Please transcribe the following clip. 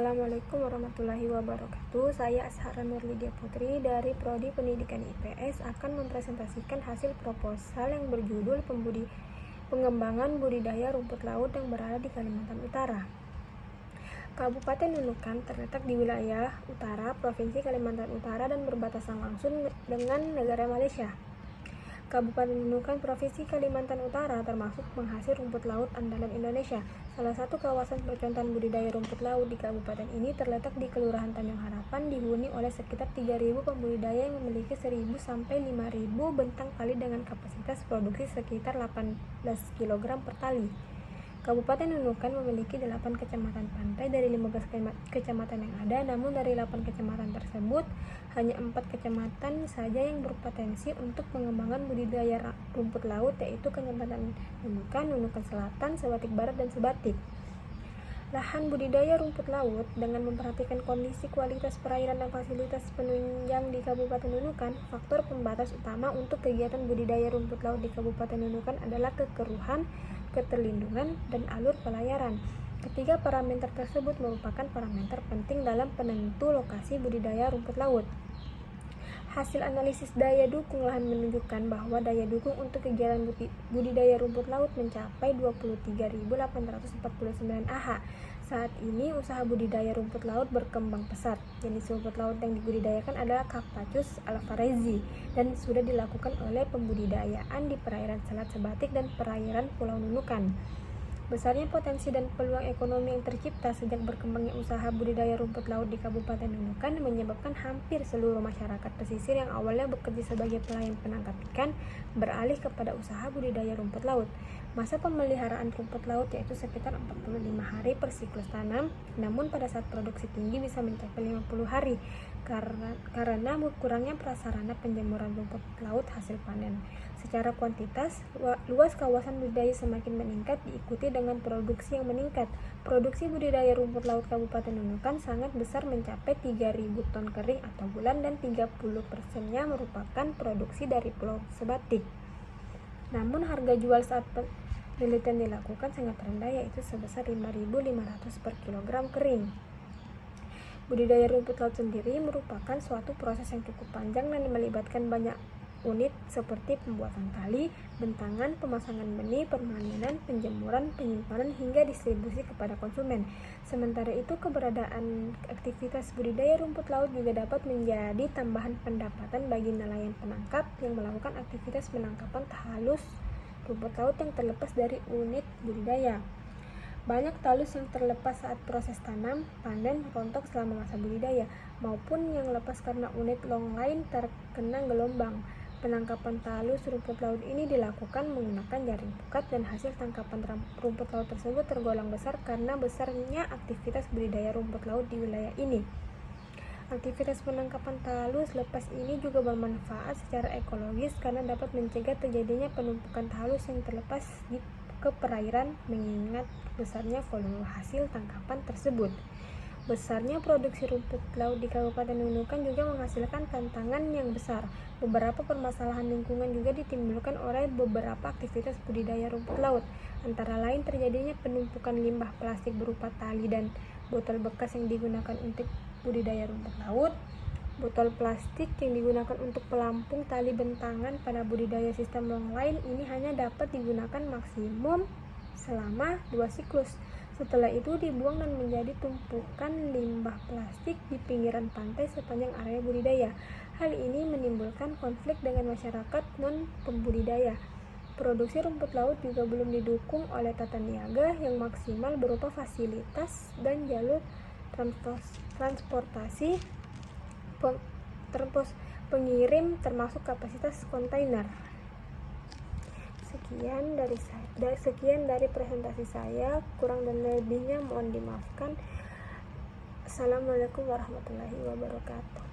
Assalamualaikum warahmatullahi wabarakatuh. Saya Ashara Nurlidia Putri dari Prodi Pendidikan IPS akan mempresentasikan hasil proposal yang berjudul Pengembangan Budidaya Rumput Laut yang berada di Kalimantan Utara. Kabupaten Nunukan terletak di wilayah utara Provinsi Kalimantan Utara dan berbatasan langsung dengan negara Malaysia. Kabupaten Nunukan Provinsi Kalimantan Utara termasuk penghasil rumput laut andalan Indonesia. Salah satu kawasan percontohan budidaya rumput laut di kabupaten ini terletak di Kelurahan Tanjung Harapan, dihuni oleh sekitar 3.000 pembudidaya yang memiliki 1.000 sampai 5.000 bentang tali dengan kapasitas produksi sekitar 18 kg per tali. Kabupaten Nunukan memiliki 8 kecamatan pantai dari 15 kecamatan yang ada, namun dari 8 kecamatan tersebut hanya 4 kecamatan saja yang berpotensi untuk pengembangan budidaya rumput laut, yaitu Kecamatan Nunukan, Nunukan Selatan, Sebatik Barat, dan Sebatik. Lahan budidaya rumput laut dengan memperhatikan kondisi kualitas perairan dan fasilitas penunjang di Kabupaten Nunukan, faktor pembatas utama untuk kegiatan budidaya rumput laut di Kabupaten Nunukan adalah kekeruhan, keterlindungan, dan alur pelayaran. Ketiga parameter tersebut merupakan parameter penting dalam penentu lokasi budidaya rumput laut. Hasil analisis daya dukung lahan menunjukkan bahwa daya dukung untuk kegiatan budidaya rumput laut mencapai 23.849 AH. Saat ini usaha budidaya rumput laut berkembang pesat. Jenis rumput laut yang dibudidayakan adalah Cactus alvarezi dan sudah dilakukan oleh pembudidayaan di perairan Selat Sebatik dan perairan Pulau Nunukan. Besarnya potensi dan peluang ekonomi yang tercipta sejak berkembangnya usaha budidaya rumput laut di Kabupaten Nunukan menyebabkan hampir seluruh masyarakat pesisir yang awalnya bekerja sebagai pelayan penangkap ikan beralih kepada usaha budidaya rumput laut. Masa pemeliharaan rumput laut yaitu sekitar 45 hari per siklus tanam, namun pada saat produksi tinggi bisa mencapai 50 hari karena kurangnya prasarana penjemuran rumput laut hasil panen. Secara kuantitas, luas kawasan budidaya semakin meningkat diikuti dengan produksi yang meningkat. Produksi budidaya rumput laut Kabupaten Nunukan sangat besar mencapai 3.000 ton kering atau bulan dan 30%-nya merupakan produksi dari Pulau Sebatik. Namun harga jual saat penelitian dilakukan sangat rendah, yaitu sebesar 5.500 per kilogram kering. Budidaya rumput laut sendiri merupakan suatu proses yang cukup panjang dan melibatkan banyak unit seperti pembuatan tali, bentangan, pemasangan benih, permanenan, penjemuran, penyimpanan, hingga distribusi kepada konsumen. Sementara itu, keberadaan aktivitas budidaya rumput laut juga dapat menjadi tambahan pendapatan bagi nelayan penangkap yang melakukan aktivitas penangkapan halus rumput laut yang terlepas dari unit budidaya. Banyak talus yang terlepas saat proses tanam, panen, rontok selama masa budidaya, maupun yang lepas karena unit long line terkena gelombang. Penangkapan talus rumput laut ini dilakukan menggunakan jaring pukat dan hasil tangkapan rumput laut tersebut tergolong besar karena besarnya aktivitas budidaya rumput laut di wilayah ini. Aktivitas penangkapan talus lepas ini juga bermanfaat secara ekologis karena dapat mencegah terjadinya penumpukan talus yang terlepas ke perairan mengingat besarnya volume hasil tangkapan tersebut. Besarnya produksi rumput laut di Kabupaten Nunukan juga menghasilkan tantangan yang besar. Beberapa permasalahan lingkungan juga ditimbulkan oleh beberapa aktivitas budidaya rumput laut, antara lain terjadinya penumpukan limbah plastik berupa tali dan botol bekas yang digunakan untuk budidaya rumput laut. Botol plastik yang digunakan untuk pelampung tali bentangan pada budidaya sistem long line ini hanya dapat digunakan maksimum selama 2 siklus. Setelah itu dibuang dan menjadi tumpukan limbah plastik di pinggiran pantai sepanjang area budidaya. Hal ini menimbulkan konflik dengan masyarakat non-pembudidaya. Produksi rumput laut juga belum didukung oleh tata niaga yang maksimal berupa fasilitas dan jalur transportasi pengirim termasuk kapasitas kontainer. Sekian dari presentasi saya, kurang dan lebihnya mohon dimaafkan. Assalamualaikum warahmatullahi wabarakatuh.